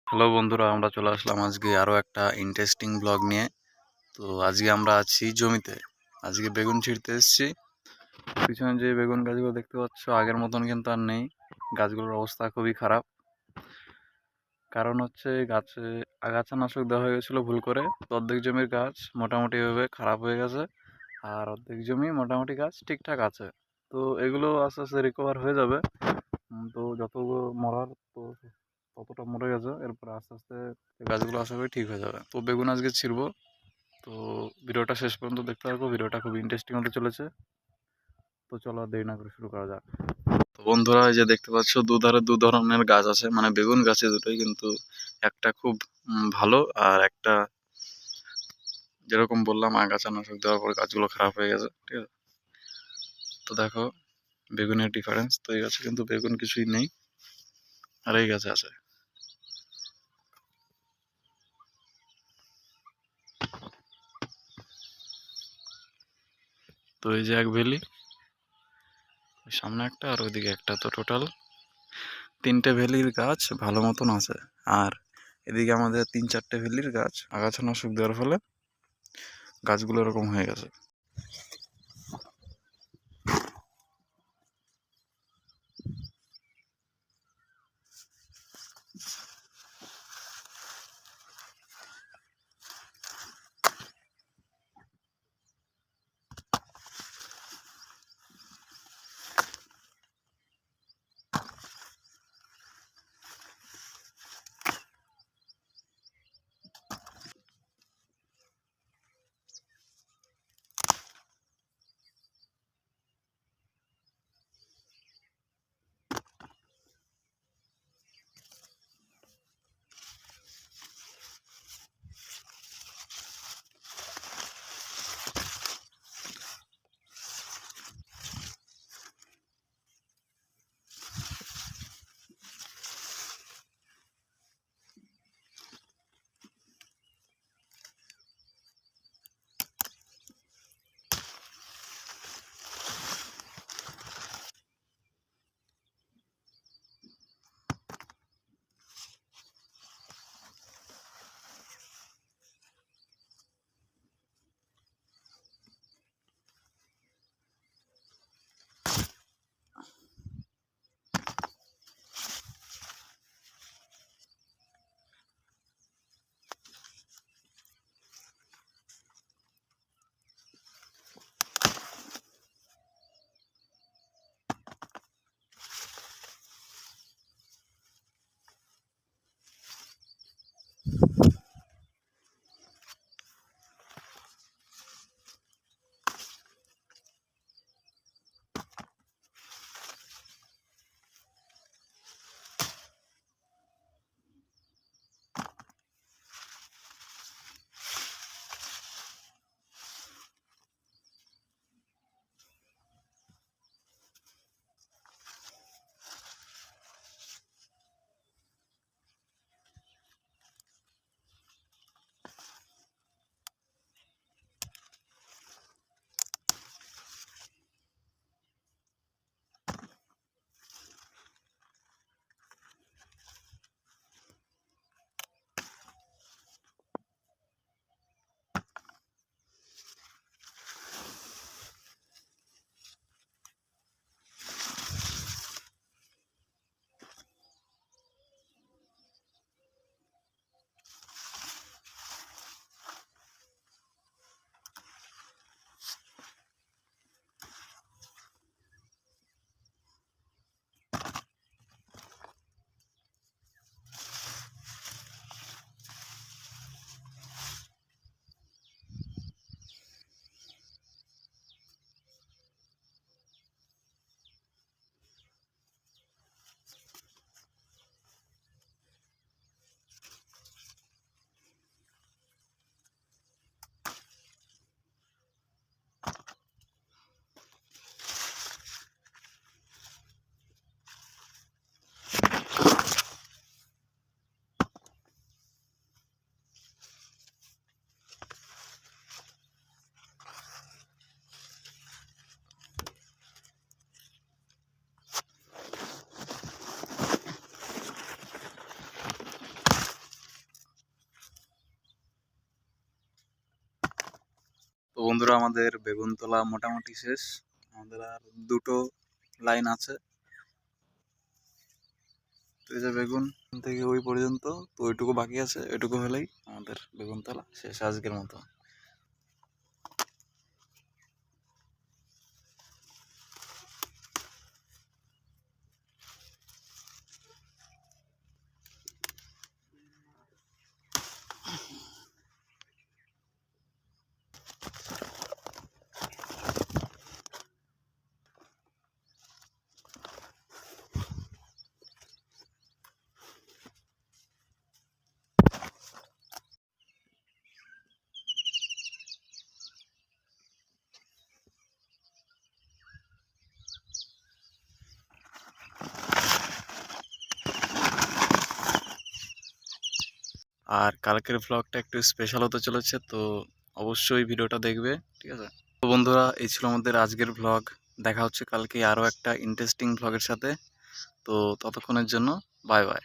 Hello বন্ধুরা, আমরা চলে আসলাম আজকে আরো একটা ইন্টারেস্টিং ব্লগ নিয়ে। তো আজকে আমরা আছি জমিতে। আজকে বেগুন ছিঁড়তে এসেছি। পিছনে যে বেগুন গাছগুলো দেখতে পাচ্ছ আগের মতন কিন্তু আর নেই। গাছগুলোর অবস্থা খুবই খারাপ। কারণ হচ্ছে গাছে আগাছানাশক দেওয়া হয়ে গেছিলো ভুল করে। তো অর্ধেক জমির গাছ মোটামুটি ভাবে খারাপ হয়ে গেছে, আর অর্ধেক জমি মোটামুটি গাছ ঠিকঠাক আছে। তো এগুলো আস্তে আস্তে রিকভার হয়ে যাবে। তো যতগুলো মরার, তো ততটা মরে গেছে। এরপর আস্তে আস্তে এই গাছগুলো আশা করি ঠিক হয়ে যাবে। তো বেগুন আজকে ছিড়বো। তো ভিডিওটা শেষ পর্যন্ত দেখতে থাকো, ভিডিওটা খুব ইন্টারেস্টিং হতে চলেছে। তো চলো আর দেরি না করে শুরু করা যাক। তো বন্ধুরা, এই যে দেখতে পাচ্ছ দুধারে দু ধরনের গাছ আছে, মানে বেগুন গাছে দুটোই, কিন্তু একটা খুব ভালো, আর একটা যেরকম বললাম আগাছানাশক দেওয়ার পর গাছগুলো খারাপ হয়ে গেছে। ঠিক আছে, তো দেখো বেগুনের ডিফারেন্স। তো এই গাছে কিন্তু বেগুন কিছুই নেই, আর এই গাছে আছে। তো এই যে এক ভেলি, সামনে একটা আর ওইদিকে একটা, তো টোটাল তিনটে ভেলির গাছ ভালো মতন আছে। আর এদিকে আমাদের তিন চারটে ভেলির গাছ আগাছানাশক দেওয়ার ফলে গাছগুলো এরকম হয়ে গেছে। বন্ধুরা, আমাদের বেগুন তোলা মোটামুটি শেষ। আমাদের আর দুটো লাইন আছে। তো এই যে বেগুন থেকে ওই পর্যন্ত, তো ওইটুকু বাকি আছে, ওইটুকু হলেই আমাদের বেগুন তোলা শেষ আজকের মতো। আর কালকের ব্লগটা একটু স্পেশাল হতে চলেছে, তো অবশ্যই ভিডিওটা দেখবে, ঠিক আছে? তো বন্ধুরা, এই ছিল আমাদের আজকের ব্লগ। দেখা হচ্ছে কালকে আরও একটা ইন্টারেস্টিং ব্লগের সাথে। তো ততক্ষণের জন্য বাই বাই।